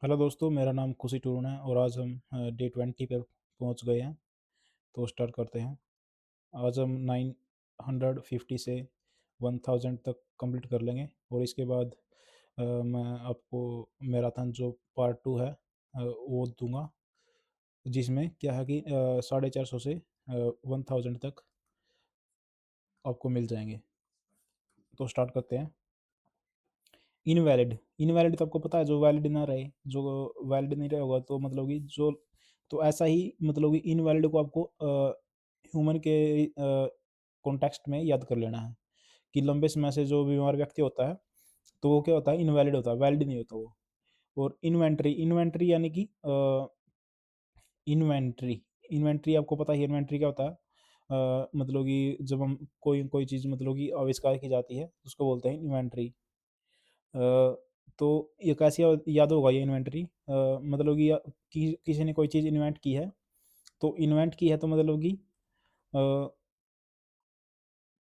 Hello दोस्तों, मेरा नाम खुशी टूर्ण है और आज हम डे 20 पे पहुंच गए हैं। तो स्टार्ट करते हैं। आज हम 950 से 1000 तक कंप्लीट कर लेंगे और इसके बाद मैं आपको मैराथन जो पार्ट 2 है वो दूंगा, जिसमें क्या है कि 450 से 1000 तक आपको मिल जाएंगे। तो स्टार्ट करते हैं। इनवैलिड इनवैलिड तो आपको पता है, जो वैलिड ना रहे, जो वैलिड नहीं रहेगा तो मतलब कि जो, तो ऐसा ही मतलब कि इनवैलिड को आपको ह्यूमन के कॉन्टेक्स्ट में याद कर लेना है कि लंबे समय से जो बीमार व्यक्ति होता है तो वो क्या होता है, इनवैलिड होता है, वैलिड नहीं होता वो। और इन्वेंट्री इन्वेंट्री यानी कि इन्वेंट्री इन्वेंट्री आपको पता है इन्वेंट्री क्या होता है। मतलब कि जब हम कोई कोई चीज़ मतलब कि आविष्कार की जाती है उसको बोलते हैं इन्वेंट्री। तो ये कैसे याद होगा ये इन्वेंटरी, मतलब कि किसी ने कोई चीज़ इन्वेंट की है, तो इन्वेंट की है तो मतलब कि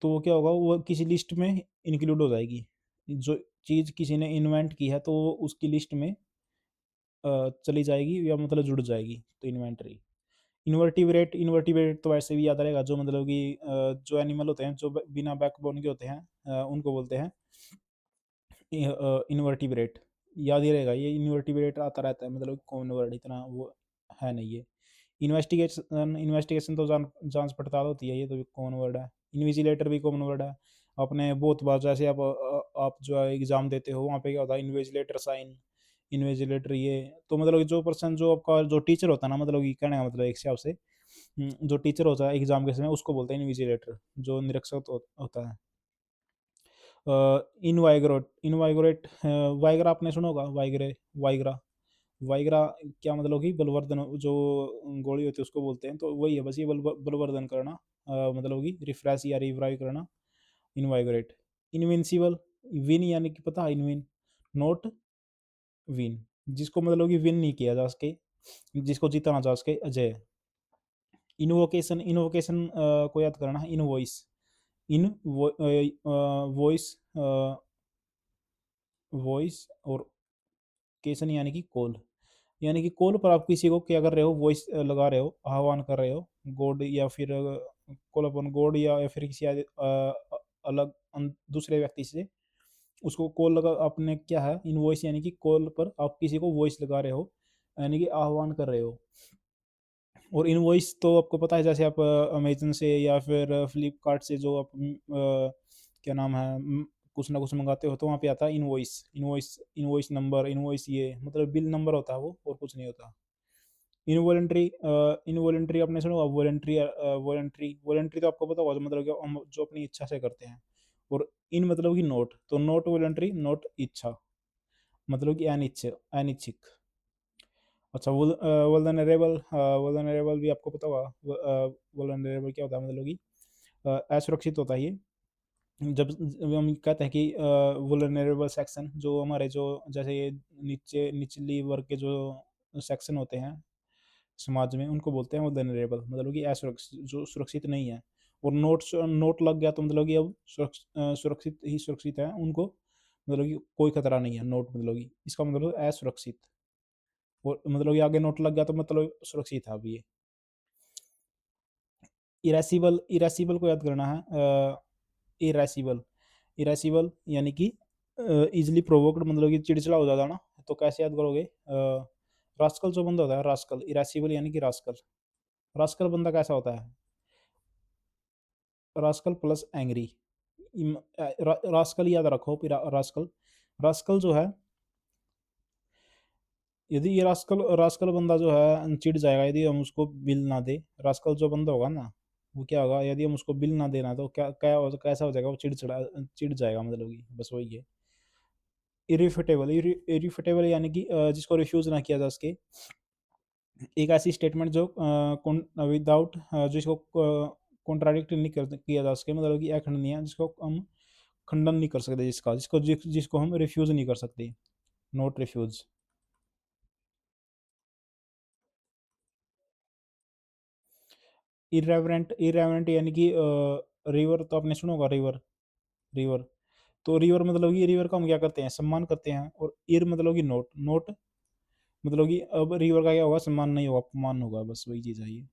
तो वो क्या होगा, वो किसी लिस्ट में इंक्लूड हो जाएगी। जो चीज़ किसी ने इन्वेंट की है तो वो उसकी लिस्ट में चली जाएगी या मतलब जुड़ जाएगी, तो इन्वेंटरी। इन्वर्टिब्रेट इन्वर्टिब्रेट तो वैसे भी याद रहेगा, जो मतलब कि जो एनिमल होते हैं जो बिना बैकबोन के होते हैं, उनको बोलते हैं इन्वर्टिब्रेट। याद ही रहेगा, ये इन्वर्टिब्रेट आता रहता है, मतलब कॉमन वर्ड इतना वो है नहीं ये। इन्वेस्टिगेशन इन्वेस्टिगेशन तो जांच पड़ताल होती है, ये तो कॉमन वर्ड है। इन्विजिलेटर भी कॉमन वर्ड है। आपने बहुत बार जैसे आप जो है एग्जाम देते हो, वहाँ पे क्या होता है, इन्विजिलेटर साइन, इन्विजिलेटर ये। तो मतलब कि जो पर्सन, जो आपका जो टीचर होता है ना, मतलब कि कहने का मतलब एक हिसाब से जो टीचर होता है एग्जाम के समय उसको बोलते हैं इन्विजिलेटर, जो निरीक्षक होता है। इनवाइग्रोट इनवाइग्रेट वाइग्रा आपने सुना होगा, वाइग्रे वाइग्रा वाइग्रा क्या मतलब कि बलवर्धन, जो गोली होती है उसको बोलते हैं, तो वही है बस, ये बलवर्धन करना, मतलब कि रिफ्रेश या रिवाइव करना, इनवाइग्रेट। इनविंसिबल, विन यानी कि पता है, इनविन, नॉट विन, जिसको मतलब कि विन नहीं किया जा सके, जिसको जीता ना जा सके, अजय। इनवोकेशन इनवोकेशन को याद करना है, इनवॉइस, इन वॉइस, वॉइस और केसन यानी कि कॉल, यानी कि कॉल पर आप किसी को क्या कर रहे हो, वॉइस लगा रहे हो, आह्वान कर रहे हो, गॉड या फिर कॉल अपन गॉड या फिर किसी अलग दूसरे व्यक्ति से उसको कॉल लगा, आपने क्या है, इन वॉइस यानी कि कॉल पर आप किसी को वॉइस लगा रहे हो, यानी कि आह्वान कर रहे हो। और इन वॉइस तो आपको पता है, जैसे आप अमेजन से या फिर फ्लिपकार्ट से जो आप क्या नाम है, कुछ ना कुछ मंगाते हो तो वहाँ पे आता है invoice, invoice invoice number, invoice ये मतलब बिल नंबर होता है वो, और कुछ नहीं होता। इनवॉलेंट्री इनवॉलेंट्री आपने सुना होगा, वॉलेंट्री वॉलेंट्री वॉलेंट्री तो आपको पता होगा, मतलब कि हम जो अपनी इच्छा से करते हैं। और इन मतलब कि नोट, तो नोट वॉलेंट्री, नोट इच्छा, मतलब कि अनिच्छिक। अच्छा, वल्नरेबल, वल्नरेबल भी आपको पता होगा, वल्नरेबल क्या होता है, मतलब कि असुरक्षित होता है ये। जब हम कहते हैं कि वुलनरेबल सेक्शन, जो हमारे जो जैसे ये निचली वर्ग के जो सेक्शन होते हैं समाज में, उनको बोलते हैं वुलनरेबल, मतलब कि असुरक्षित, जो सुरक्षित नहीं है। और नोट लग गया तो मतलब कि अब सुरक्षित ही सुरक्षित है उनको, मतलब कि कोई खतरा नहीं है, नोट मतलब कि इसका मतलब असुरक्षित। और मतलब कि आगे नोट लग गया तो मतलब सुरक्षित है अभी ये। इरेसिबल इरेसिबल को याद करना है, इरेसिबल इरेसिबल यानी कि इजिली प्रोवोक्ड, मतलब कि चिड़चिड़ा हो जाता है ना, तो कैसे याद करोगे, रास्कल जो बंदा होता है, रास्कल, इरेसिबल यानी कि रास्कल। रास्कल बंदा कैसा होता है, रास्कल प्लस एंग्री, रास्कल याद रखो, फिर रास्कल, रास्कल जो है, यदि ये रास्कल रास्कल बंदा जो है चिढ़ जाएगा यदि हम उसको बिल ना दे, रास्कल जो बंदा होगा ना, वो क्या होगा, यदि हम उसको बिल ना देना तो क्या क्या कैसा हो जाएगा, वो चिढ़ जाएगा, मतलब कि बस वही है। इरिफिटेबल इरिफिटेबल यानी कि जिसको रिफ्यूज ना किया जा सके, एक ऐसी स्टेटमेंट जो विदाउट, जिसको कॉन्ट्राडिक्ट नहीं किया जा सके, मतलब कि अखंडनीय है, जिसको हम खंडन नहीं कर सकते, जिसको हम रिफ्यूज नहीं कर सकते, नॉट रिफ्यूज। इरेवरेंट इरेवरेंट यानी कि रिवर तो आपने सुना होगा, रिवर रिवर, तो रिवर मतलब कि रिवर का हम क्या करते हैं, सम्मान करते हैं। और इर मतलब कि नोट नोट मतलब कि अब रिवर का क्या होगा, सम्मान नहीं होगा, अपमान होगा, बस वही चीज़ है ये।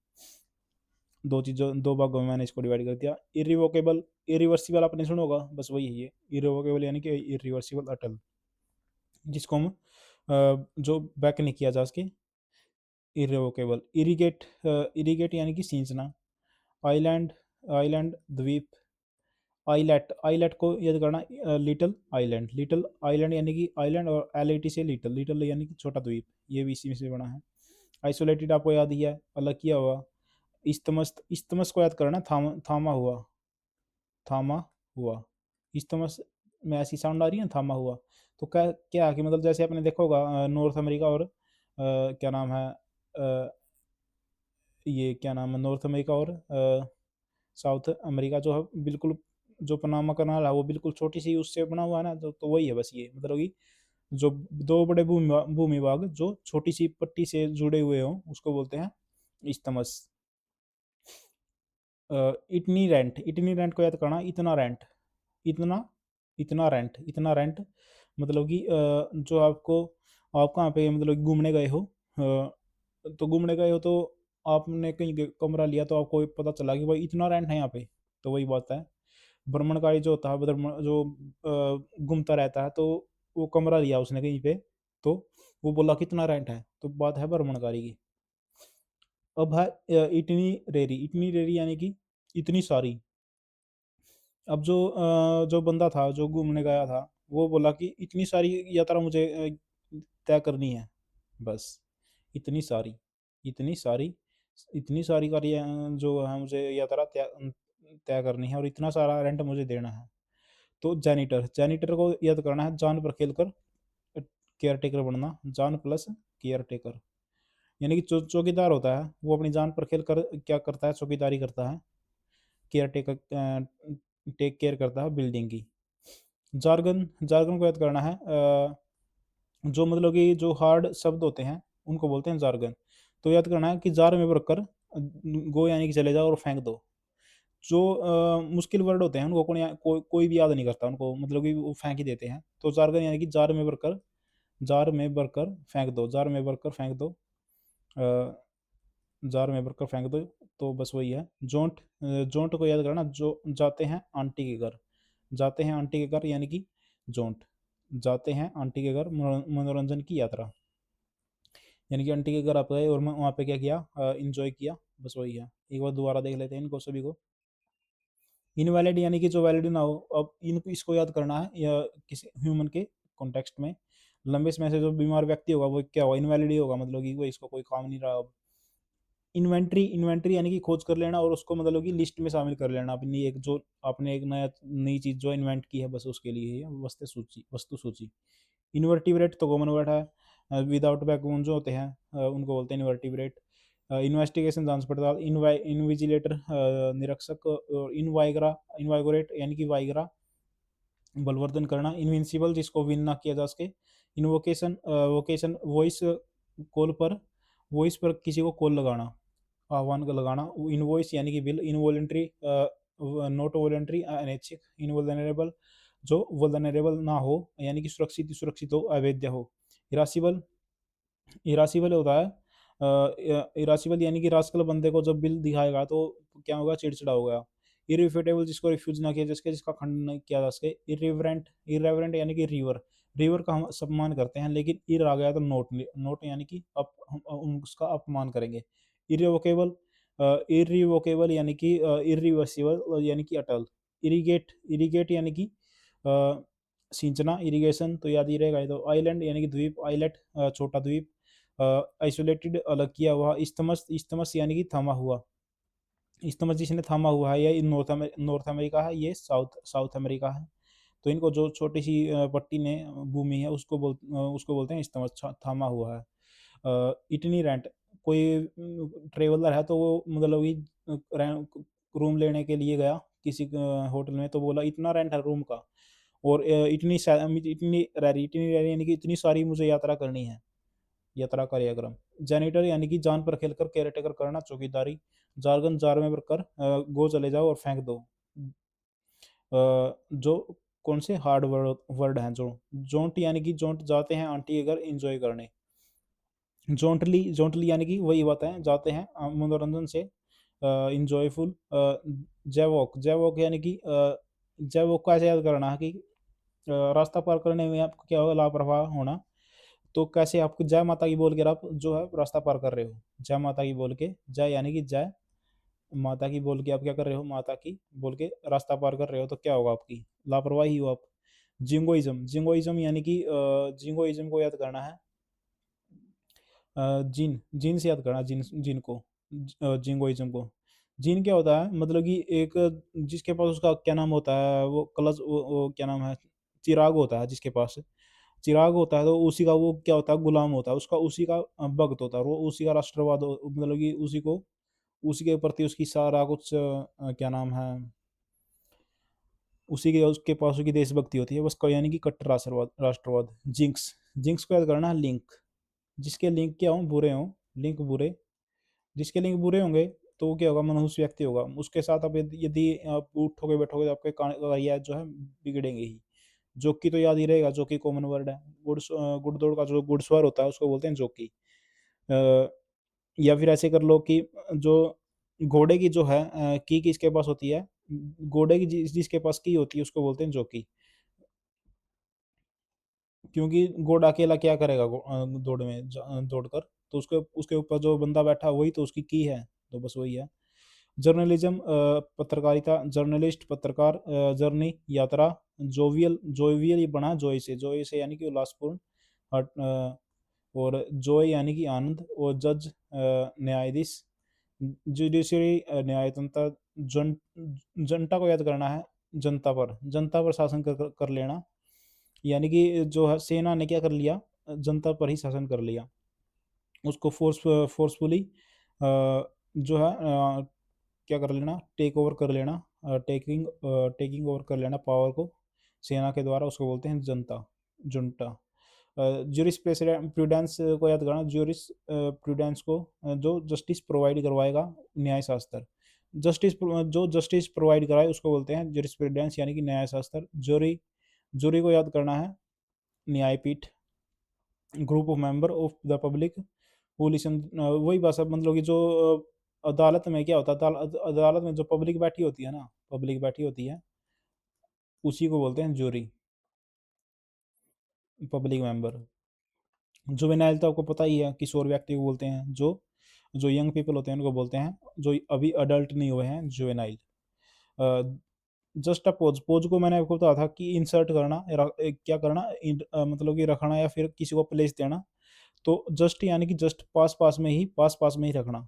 दो चीज़ों, दो भागों में मैंने इसको डिवाइड कर दिया। इरिवोकेबल, इरिवर्सिबल आपने सुना होगा, बस वही है ये। इरिवोकेबल यानी कि इरिवर्सिबल, अटल, जिसको हम जो बैक नहीं किया जा सके, इरिवोकेबल। इरिगेट, इरिगेट यानी कि सींचना। आइलैंड, आइलैंड द्वीप। आइलैट, आइलैट को याद करना, लिटिल आइलैंड, लिटिल आइलैंड यानी कि आइलैंड, और एल ए टी से लिटिल, लिटिल यानी कि छोटा द्वीप, ये भी इसी में से बना है। आइसोलेटेड आपको याद ही है, अलग किया हुआ। इस्तमस, इस्तमस को याद करना, थामा हुआ, थामा हुआ। इस्तमस में ऐसी साउंड आ रही है ना, थामा हुआ। तो क्या क्या है कि मतलब जैसे आपने देखा होगा नॉर्थ अमेरिका और क्या नाम है, ये क्या नाम है, नॉर्थ अमेरिका और साउथ अमेरिका जो है, बिल्कुल जो पनामा कनाल है वो बिल्कुल छोटी सी उससे बना हुआ है ना, तो वही है बस ये, मतलब कि जो दो बड़े भूमि भाग जो छोटी सी पट्टी से जुड़े हुए हों उसको बोलते हैं इस्तमस। इतनी रेंट, इतनी रेंट को याद करना, इतना रेंट, इतना, इतना रेंट, इतना रेंट, मतलब कि जो आपको, आप कहाँ पे मतलब घूमने गए हो, तो घूमने गए हो तो आपने कहीं कमरा लिया तो आपको पता चला कि भाई इतना रेंट है यहाँ पे, तो वही बात है। भ्रमणकारी जो होता है, भ्रमण जो घूमता रहता है, तो वो कमरा लिया उसने कहीं पे, तो वो बोला कितना रेंट है, तो बात है भ्रमणकारी की। अब है इतनी रेरी, इतनी रेरी यानी कि इतनी सारी। अब जो बंदा था जो घूमने गया था, वो बोला कि इतनी सारी यात्रा मुझे तय करनी है, बस इतनी सारी, इतनी सारी, इतनी सारी का जो है मुझे यात्रा तय तय करनी है, और इतना सारा रेंट मुझे देना है। तो जैनिटर, जैनिटर को याद करना है, जान पर खेल कर केयर टेकर बनना, जान प्लस केयर टेकर, यानी कि चौकीदार होता है वो अपनी जान पर खेल कर क्या करता है, चौकीदारी करता है, केयर टेकर, टेक केयर करता है बिल्डिंग की। जार्गन, जार्गन को याद करना है, जो मतलब कि जो हार्ड शब्द होते हैं उनको बोलते हैं जार्गन। तो याद करना है कि जार में भर कर गो यानी कि चले जाओ और फेंक दो। जो मुश्किल वर्ड होते हैं उनको कोई भी याद नहीं करता उनको, मतलब कि वो फेंक ही देते हैं। तो जार्गन यानी कि जार में भरकर, जार में भरकर फेंक दो, जार में भरकर फेंक दो, अ, जार में भरकर फेंक दो, तो बस वही है। जोंट, जोंट को याद करना, जो जाते हैं आंटी के घर, जाते हैं आंटी के घर यानी कि जोंट, जाते हैं आंटी के घर, मनोरंजन की यात्रा, यानी कि आंटी के घर आप गए और वहाँ पे क्या किया, इंजॉय किया, बस वही है। एक बार दोबारा देख लेते हैं इनको सभी को। इनवैलिड यानी कि जो वैलिड ना हो, अब इनको इसको याद करना है या किसी ह्यूमन के कॉन्टेक्स्ट में। लंबे समय से जो बीमार व्यक्ति होगा वो क्या होगा, इनवैलिड ही होगा, मतलब कि वो इसको कोई काम नहीं रहा अब। इन्वेंट्री, इन्वेंट्री यानी कि खोज कर लेना और उसको मतलब कि लिस्ट में शामिल कर लेना अपनी, एक जो आपने एक नया नई चीज़ जो इन्वेंट की है, बस उसके लिए है वस्तु सूची, वस्तु सूची। इन्वर्टिब्रेट तो कॉमन वर्ड है, विदाउट बैकबोन जो होते हैं उनको बोलते हैं इन्वर्टिब्रेट। इन्वेस्टिगेशन, जांच पड़ताल। इनविजिलेटर, निरीक्षक। और इनवाइग्रा, इनवाइगोरेट यानी कि वाइग्रा, बलवर्धन करना। इनविंसिबल, जिसको विन ना किया जा सके। इनवोकेशन, वोकेशन, वॉइस कॉल पर, वॉइस पर किसी को कॉल लगाना, आह्वान का लगाना। इनवॉइस यानी कि बिल। इनवॉलेंट्री, नॉट वॉलेंट्री, अनैच्छिक। इनवल्नरेबल, जो वल्नरेबल ना हो यानी कि सुरक्षित, सुरक्षित हो, अवैध हो। इरासिबल, इरासिबल होता है, इरासिबल यानी कि रास्कल बंदे को जब बिल दिखाएगा तो क्या होगा, चिड़चिड़ा हो गया। इरिफ्यूटेबल, जिसको रिफ्यूज ना किया जिसके, जिसका खंडन नहीं किया जा सके। इरेवरेंट, इरेवरेंट यानी कि रिवर, रिवर का हम सम्मान करते हैं, लेकिन इर आ गया तो नोट, नोट यानी कि हम उसका अपमान करेंगे। इरिवोकेबल, इरिवोकेबल यानी कि इरिवर्सिबल यानी कि अटल। इरिगेट, इरिगेट यानी कि सिंचना, इरिगेशन तो याद ही रहेगा ये तो। आइलैंड यानी कि द्वीप, आइलेट छोटा द्वीप। आइसोलेटेड, अलग किया हुआ। इस्तमस, इस्तमस यानी कि थमा हुआ, इस्तमस जिसने थामा हुआ है, ये नॉर्थ अमेरिका है, ये साउथ साउथ अमेरिका है। तो इनको जो छोटी सी पट्टी ने भूमि है उसको बोलते हैं इस्तमस, थामा हुआ है। इतनी रेंट, कोई ट्रेवलर है तो वो मतलब कि रूम लेने के लिए गया किसी होटल में, तो बोला इतना रेंट है रूम का, और इतनी रैरी यानी कि इतनी सारी मुझे यात्रा करनी है, यात्रा कार्यक्रम। जैनिटर यानी कि जान पर खेलकर केयर टेकर करना, चौकीदारी। जार्गन, जार में भरकर गो चले जाओ और फेंक दो। जो कौन से हार्ड वर्ड वर्ड हैं, जो जोंट यानी कि जोंट, जाते हैं आंटी के घर इंजॉय करने। जॉन्टली, जॉन्टली यानी कि वही बात है, जाते हैं मनोरंजन से, इंजॉयफुल, जैवॉक, जैवॉक यानी कि जैवॉक को ऐसे याद करना है कि रास्ता पार करने में आपको क्या होगा, लापरवाह होना। तो कैसे आपको जय माता की बोल के आप जो है रास्ता पार कर रहे हो, जय माता की बोल के, जय यानी कि जय माता की बोल के आप क्या कर रहे हो, माता की बोल के रास्ता पार कर रहे हो, तो क्या होगा आपकी, लापरवाही हो आप। जिंगोइज्म, जिंगोइज्म यानी कि जिंगोइज्म को याद करना है, जिन, जिन से याद करना, जिन, जिन को, जिंगोइज्म को। जिन क्या होता है, मतलब कि एक जिसके पास उसका क्या नाम होता है, वो कलश, वो क्या नाम है, चिराग होता है जिसके पास, चिराग होता है, तो उसी का वो क्या होता है, गुलाम होता है, उसका उसी का भक्त होता है, वो उसी का राष्ट्रवाद मतलब कि उसी को, उसी के प्रति उसकी सारा कुछ क्या नाम है, उसी के उसके पास उसकी देशभक्ति होती है बस, यानी कि कट्टर राष्ट्रवाद, राष्ट्रवाद। जिंक्स, जिंक्स को याद करना है, लिंक, जिसके लिंक क्या हो, बुरे हों, लिंक बुरे, जिसके लिंक बुरे होंगे तो वो क्या होगा, मनहूस व्यक्ति होगा, उसके साथ आप यदि यदि आप उठोगे बैठोगे तो आपके कार्य जो है बिगड़ेंगे ही। जोकी तो याद ही रहेगा, जोकी कॉमन वर्ड है, गुड़दौड़ का जो घुड़सवार होता है उसको बोलते हैं जोकी। अ, या फिर ऐसे कर लो कि जो घोड़े की जो है की किसके पास होती है, घोड़े की जिसके पास की होती है उसको बोलते हैं जोकी। क्योंकि घोड़ा अकेला क्या करेगा, दौड़ में दौड़कर, तो उसके उसके ऊपर जो बंदा बैठा वही तो उसकी की है, तो बस वही है। जर्नलिज्म, पत्रकारिता, जर्नलिस्ट पत्रकार, जर्नी यात्रा, जोवियल, जोवियल ये बना जोय से, जोय से यानी कि उल्लासपूर्ण, और जॉय यानी कि आनंद, और जज न्यायाधीश, जुडिशरी न्यायतंत्र, जन, जनता को याद करना है, जनता पर, जनता पर शासन कर लेना, यानी कि जो है सेना ने क्या कर लिया, जनता पर ही शासन कर लिया, उसको फोर्सफुली जो है क्या कर लेना, टेक ओवर कर लेना, टेकिंग टेकिंग ओवर कर लेना पावर को सेना के द्वारा, उसको बोलते हैं जनता, जुंटा। ज्यूरिस प्रूडेंस को याद करना, ज्यूरिस प्रूडेंस को जो जस्टिस प्रोवाइड करवाएगा, न्याय शास्त्र, जस्टिस जो जस्टिस प्रोवाइड कराए उसको बोलते हैं ज्यूरिस प्रूडेंस यानी कि न्याय शास्त्र। जूरी, जूरी को याद करना है, न्यायपीठ, group of member of the public who listen, वही बात है, मतलब कि जो अदालत में क्या होता है, अदालत में जो पब्लिक बैठी होती है ना, पब्लिक बैठी होती है, उसी को बोलते हैं जूरी, पब्लिक मेंबर। जुवेनाइल तो आपको पता ही है, किशोर व्यक्ति को बोलते हैं, जो जो यंग पीपल होते हैं उनको बोलते हैं, जो अभी अडल्ट नहीं हुए हैं, juvenile. Just a pose, pose को मैंने आपको बताया था कि इंसर्ट करना, क्या करना, मतलब कि रखना या फिर किसी को प्लेस देना। तो जस्ट यानी कि जस्ट पास पास में ही, पास पास में ही रखना,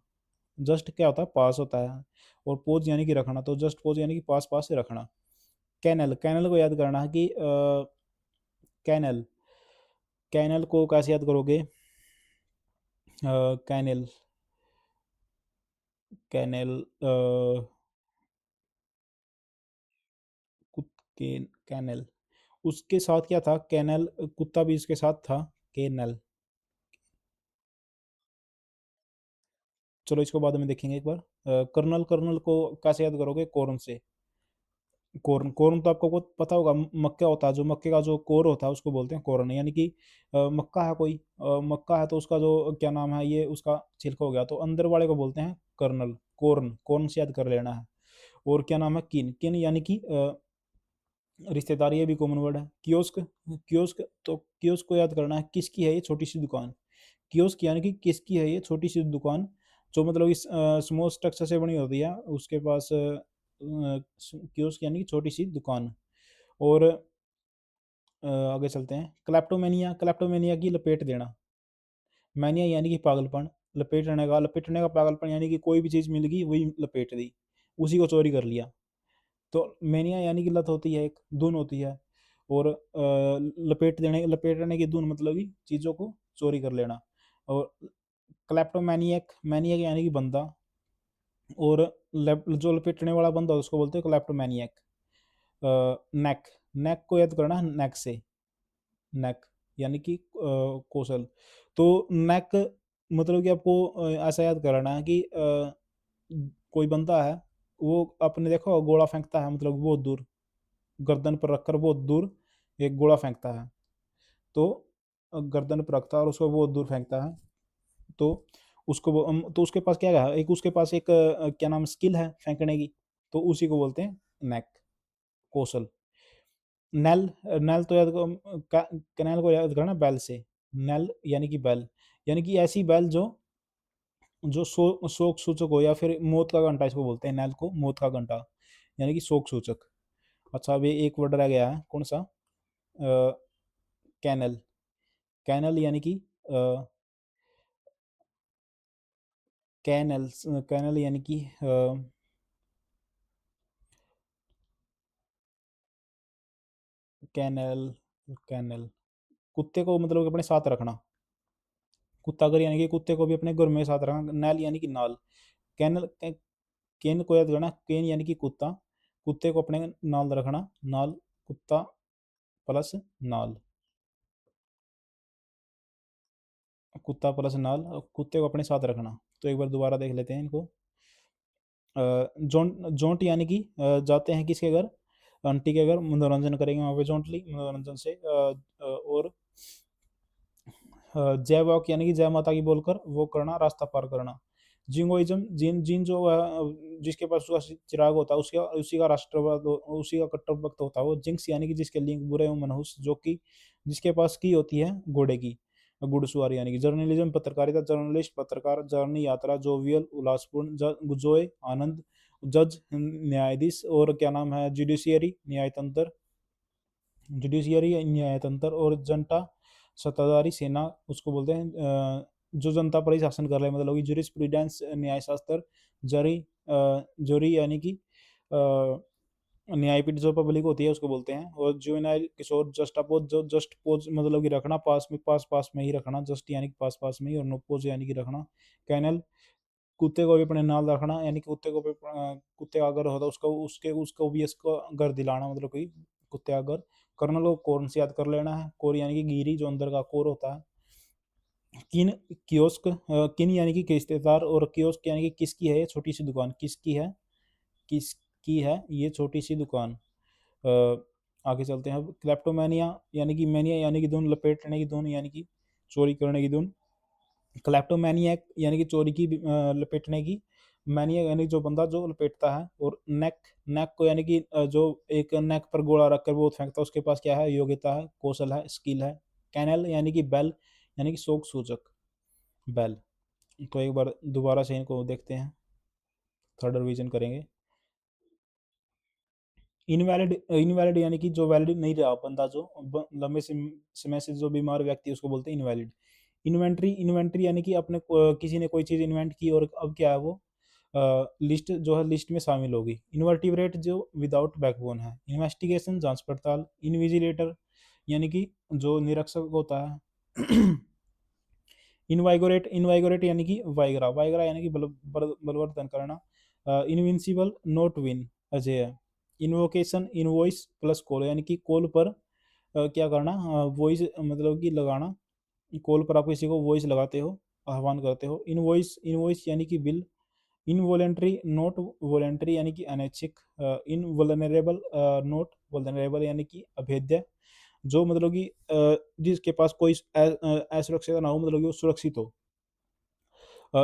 जस्ट क्या होता है, पास होता है, और पोज यानी कि रखना, तो जस्ट पोज यानी कि पास पास से रखना। कैनल, कैनल को याद करना है कि कैनल, कैनल को कैसे याद करोगे, कैनल, कैनल के, कैनल, उसके साथ क्या था, कैनल, कुत्ता भी उसके साथ था, कैनल। चलो इसको बाद में देखेंगे एक बार। कर्नल, कर्नल को कैसे याद करोगे, कॉर्न से, कॉर्न, कॉर्न तो आपको पता होगा, मक्का होता है, जो मक्के का जो कोर होता है उसको बोलते हैं कॉर्न, यानी कि मक्का है कोई, मक्का है तो उसका जो क्या नाम है, ये उसका छिलका हो गया, तो अंदर वाले को बोलते हैं कर्नल, कॉर्न, कॉर्न से याद कर लेना है। और क्या नाम है, किन, किन यानी कि रिश्तेदारी, ये भी कॉमन वर्ड है। कियोस्क, कियोस्क, तो कियोस्क को याद करना है, किसकी है ये छोटी सी दुकान, कियोस्क यानी कि किसकी है ये छोटी सी दुकान, जो मतलब इस स्मॉल स्ट्रक्चर से बनी होती है, उसके पास कियोस्क यानी कि छोटी सी दुकान। और आगे चलते हैं, क्लेप्टोमेनिया, क्लेप्टोमेनिया की लपेट देना, मैनिया यानी कि पागलपन, लपेटने का पागलपन, यानी कि कोई भी चीज़ मिल गई वही लपेट दी, उसी को चोरी कर लिया। तो मैनिया यानी कि लत होती है, एक धुन होती है, और लपेटने की धुन मतलब कि चीज़ों को चोरी कर लेना। और क्लेप्टोमैनियक, मैनियक यानी कि बंदा, और जो लपेटने वाला बंदा उसको बोलते हैं क्लेप्टोमैनियक। नेक, नेक को याद करना है, नेक से, नेक यानी कि कौशल। तो नेक मतलब कि आपको ऐसा याद करना है कि कोई बंदा है, वो अपने देखो गोला फेंकता है, मतलब बहुत दूर, गर्दन पर रखकर बहुत दूर एक गोला फेंकता है, तो गर्दन पर रखता है और उसको बहुत दूर फेंकता है, तो उसको तो उसके पास क्या है, एक उसके पास एक क्या नाम स्किल है फेंकने की, तो उसी को बोलते हैं नेक, कौशल। नल, नल तो याद कैनाल को याद करना बैल से। नल यानी कि बैल, यानी कि ऐसी बैल जो शोक सूचक हो, या फिर मौत का घंटा इसको बोलते हैं, नल को मौत का घंटा, यानी कि शोक सूचक। अच्छा, अभी एक वर्ड रह गया है, कौन सा? कैनल। कैनल यानी कि कैनल्स, कैनल यानी कि कैनल, कैनल, कुत्ते को मतलब कि अपने साथ रखना, कुत्ता घर यानी कि कुत्ते को भी अपने घर में साथ रखना। नैल यानी कि नाल। कैनल केन को याद करना, केन यानी कि कुत्ता, कुत्ते को अपने नाल रखना, नाल, कुत्ता प्लस नाल, कुत्ता प्लस नाल, कुत्ते को अपने साथ रखना। तो एक बार दोबारा देख लेते हैं इनको। जोंट, जोंट यानी कि जाते हैं किसके घर? आंटी के घर, मनोरंजन करेंगे वहाँ पे जोंटली, मनोरंजन से और जय वाक यानी कि जय माता की बोलकर वो करना, रास्ता पार करना। जिंगोइज्म, जिन जिन जो जिसके पास उसका चिराग होता है, उसका उसी का राष्ट्रवाद उसी का कट्टर भक्त होता है वो। जिंक्स यानी कि जिसके लिंक बुरे एवं मनहूस, जो कि जिसके पास की होती है घोड़े की, घुड़सवारी यानी कि। जर्नलिज्म, पत्रकारिता, जर्नलिस्ट पत्रकार, जर्नी यात्रा, जोवियल उल्लासपूर्ण, जॉय आनंद, जज न्यायाधीश, और क्या नाम है जुडिशियरी न्यायतंत्र, जुडिशियरी न्यायतंत्र, और जनता सत्ताधारी सेना उसको बोलते हैं जो जनता पर ही शासन कर रहे हैं, मतलब कि जुरिस्प्रूडेंस न्यायशास्त्र, जरी जोरी यानी कि न्यायपीठ जो पब्लिक होती है उसको बोलते हैं। और जुवेनाइल किशोर, जस्ट अपोज, जो जस्ट पोज मतलब कि रखना, पास में, पास पास में ही रखना, जस्ट यानी कि पास पास में ही, और नो पोज यानी कि रखना। कैनल, कुत्ते को भी अपने नाल रखना, यानी कि कुत्ते को भी कुत्ते का अगर होता है उसका उसके उसको भी इसको घर दिलाना, मतलब कि कुत्ते का घर। कर्नल को कॉर्न से याद कर लेना है, कोर यानी कि गिरी, जो अंदर का कोर होता है। किन, कियोस्क, किन यानी कि किस्तेदार, और कियोस्क यानी कि किसकी है ये छोटी सी दुकान, किसकी है, किसकी है ये छोटी सी दुकान। आगे चलते हैं अब। क्लेप्टोमेनिया यानी कि मैनिया यानी कि धुन, लपेटने की धुन यानी कि चोरी करने की धुन। क्लेप्टोमैनियक यानी कि चोरी की, लपेटने की। मैनिया यानी जो बंदा जो लपेटता है। और नेक, नेक को यानी कि जो एक नेक पर गोला रखकर वो फेंकता है, उसके पास क्या है? योग्यता है, कौशल है, स्किल है। कैनल यानी कि बैल, यानी कि शोक सूचक, बैल। तो एक बार दोबारा से इनको देखते हैं, थर्ड रिवीजन करेंगे। इनवैलिड, इनवैलिड यानी कि जो वैलिड नहीं रहा बंदा, जो लंबे समय से जो बीमार व्यक्ति, उसको बोलते हैं इनवैलिड। इन्वेंट्री, इन्वेंट्री यानी कि अपने किसी ने कोई चीज़ इन्वेंट की और अब क्या है वो लिस्ट जो है लिस्ट में शामिल होगी। इन्वर्टिब्रेट जो विदाउट बैकबोन है। इन्वेस्टिगेशन, जांच पड़ताल। इनविजिलेटर यानी कि जो निरीक्षक होता है। इनवाइगोरेट, इनवाइगोरेट यानी कि वाइगरा, वाइगरा यानी कि बलवर्धन करना। इनविंसिबल, नोट विन, अजय है। इन्वोकेशन, इनवॉइस प्लस कॉल, यानी कि कॉल पर क्या करना, वॉइस मतलब कि लगाना, कॉल पर आप किसी को वॉइस लगाते हो, आह्वान करते हो। इनवॉइस, इनवॉइस यानी कि बिल। इनवॉलेंट्री, नोट वॉलेंट्री यानी कि अनैच्छिक। इनवल्नरेबल, नोट वल्नरेबल यानी कि अभेद्य, जो मतलब कि जिसके पास कोई असुरक्षित ना हो, मतलब कि वो सुरक्षित हो।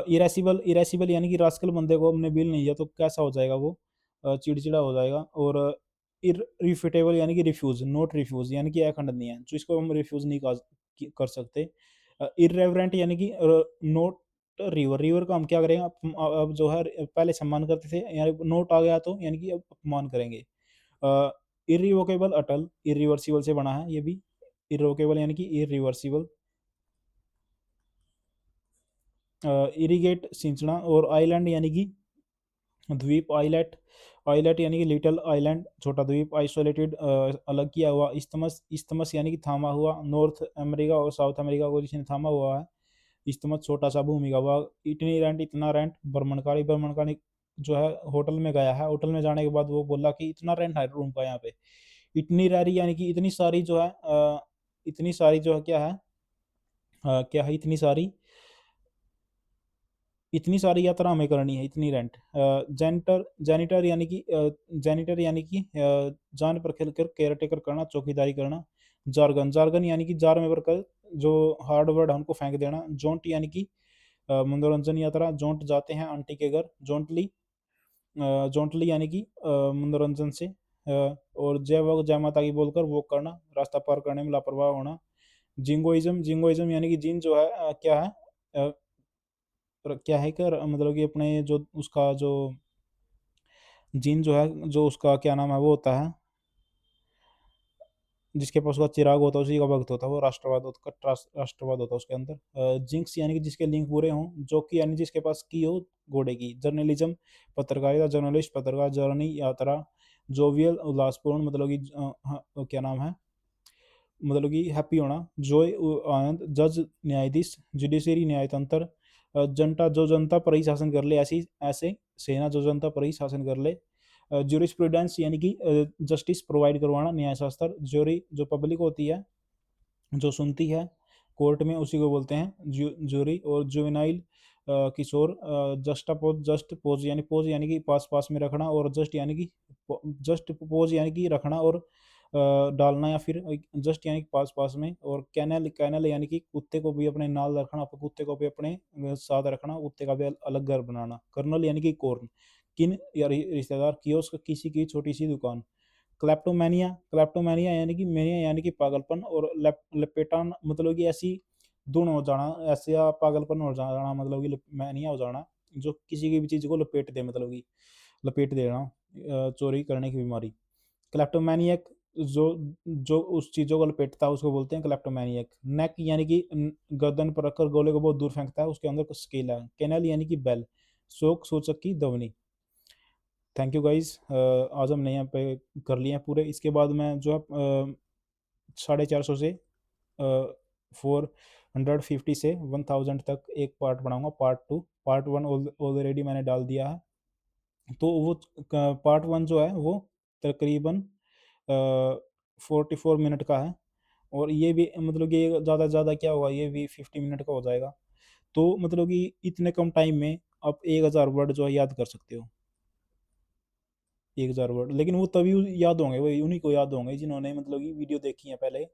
इरेसिबल, इरेसिबल यानी कि रास्कल, बंदे को हमने बिल नहीं दिया तो कैसा हो जाएगा वो? चिड़चिड़ा हो जाएगा। और इररिफ्यूटेबल यानी कि रिफ्यूज, नोट रिफ्यूज यानी कि अखंडनीय है, जो इसको हम रिफ्यूज नहीं कर सकते। इरेवरेंट यानी कि नोट रिवर, रिवर का हम क्या करेंगे? अब जो है पहले सम्मान करते थे, यानी नोट आ गया तो यानी कि अब अपमान करेंगे। इरिवोकेबल, अटल, इरिवर्सिबल से बना है ये भी। इरिवोकेबल यानी कि इरिवर्सिबल। इरिगेट, सिंचना। और आइलैंड यानी कि द्वीप, आइलैट, आइलैट यानी कि लिटिल आइलैंड, छोटा द्वीप। आइसोलेटेड, अलग किया हुआ। इस्तमस, इस्तमस यानी कि थामा हुआ। नॉर्थ अमेरिका और साउथ अमेरिका को जिसने थामा हुआ है, इस्तमस, छोटा सा भूमि का भाग। इतनी रेंट, इतना रेंट। भ्रमणकारी, भ्रमणकारी जो है होटल में गया है, होटल में जाने के बाद वो बोला कि इतना रेंट है रूम का यहाँ पे। इतनी रैरी यानी कि इतनी सारी जो है इतनी सारी जो है क्या है, क्या है, इतनी सारी, इतनी सारी यात्रा हमें करनी है, इतनी रेंट। जेनिटर, जेनिटर यानी कि जेनिटर यानी कि जान पर खेलकर केयर टेकर करना, चौकीदारी करना। जार्गन, जार्गन यानी कि जार में भरकर जो हार्ड वर्ड है उनको फेंक देना। जोंट यानी कि मनोरंजन यात्रा, जोंट जाते हैं आंटी के घर, जोंटली, जोंटली यानी कि मनोरंजन से, और जय वग जय माता की बोलकर वॉक करना, रास्ता पार करने में लापरवाह होना। जिंगोइज्म, जिंगोइज्म यानी कि जिन जो है क्या है, क्या है कि मतलब कि अपने जो उसका जो जिन जो है, जो उसका क्या नाम है वो होता है, जिसके पास उसका चिराग होता है उसी का भक्त होता है, वो राष्ट्रवाद होता राष्ट्रवाद होता है उसके अंदर। जिंक्स यानी कि जिसके लिंक पूरे हों, जॉकी यानी जिसके पास की हो घोड़े की, जर्नलिज्म पत्रकारिता, जर्नलिस्ट पत्रकार, जर्नी यात्रा, जोवियल उल्लासपूर्ण मतलब कि हाँ, क्या नाम है, मतलब कि हैप्पी होना, जॉय आनंद, जज न्यायाधीश, जुडिशरी न्यायतंत्र, जनता जो जनता पर ही शासन कर ले, ऐसी ऐसे सेना जो जनता पर ही शासन कर ले, ज्यूरिस्प्रूडेंस यानी कि जस्टिस प्रोवाइड करवाना, न्यायशास्त्र, ज्यूरी जो पब्लिक होती है जो सुनती है कोर्ट में उसी को बोलते हैं ज्यूरी, और जुवेनाइल किशोर, जस्टापोज, जस्ट पोज यानी पोज यानी कि पास पास में रखना, और जस्ट यानी कि जस्ट पोज यानी कि रखना और डालना, या फिर जस्ट यानी कि पास पास में, और कैनल, कैनल यानी कि कुत्ते को भी अपने नाल रखना, कुत्ते को भी अपने साथ रखना, कुत्ते का भी अलग घर बनाना। कर्नल यानी कि कॉर्न, किन या रिश्तेदार, कियोस्क किसी की छोटी सी दुकान। क्लेप्टोमेनिया, क्लेप्टोमेनिया यानी कि मेनिया यानी कि पागलपन, और लपेटान मतलब कि ऐसी धुन हो जाना, ऐसा पागलपन हो जाना मतलब कि मैनिया हो जाना, जो किसी की भी चीज़ को लपेट दे, मतलब कि लपेट देना, चोरी करने की बीमारी। क्लेप्टोमेनियक जो जो उस चीज़ों को लपेटता है उसको बोलते हैं क्लेप्टोमेनियक। नेक यानी कि गर्दन पर रखकर गोले को बहुत दूर फेंकता है, उसके अंदर कुछ स्केल है। कैनल यानी कि बैल, शोक सूचक की ध्वनि। थैंक यू गाइज, आज हमने यहाँ पे कर लिए हैं पूरे। इसके बाद मैं जो है 450 से 450 से 1000 तक एक पार्ट बनाऊंगा, part two. Part one already मैंने डाल दिया है, तो वो पार्ट वन जो है वो तकरीबन 44 मिनट का है, और ये भी मतलब कि ज़्यादा से ज़्यादा क्या होगा, ये भी 50 मिनट का हो जाएगा। तो मतलब कि इतने कम टाइम में आप 1000 वर्ड जो है याद कर सकते हो, 1000 वर्ड। लेकिन वो तभी याद होंगे, वही उन्हीं को याद होंगे जिन्होंने मतलब कि वीडियो देखी है पहले,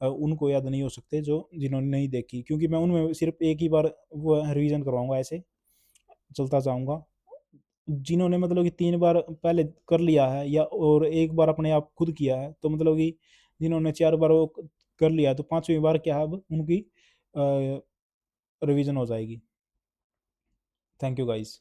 उनको याद नहीं हो सकते जो जिन्होंने नहीं देखी, क्योंकि मैं उनमें सिर्फ एक ही बार वो रिवीजन करवाऊंगा, ऐसे चलता जाऊंगा। जिन्होंने मतलब कि 3 बार पहले कर लिया है, या और एक बार अपने आप खुद किया है, तो मतलब कि जिन्होंने 4 बार वो कर लिया है, तो 5वीं बार क्या है अब उनकी रिवीजन हो जाएगी। Thank you guys.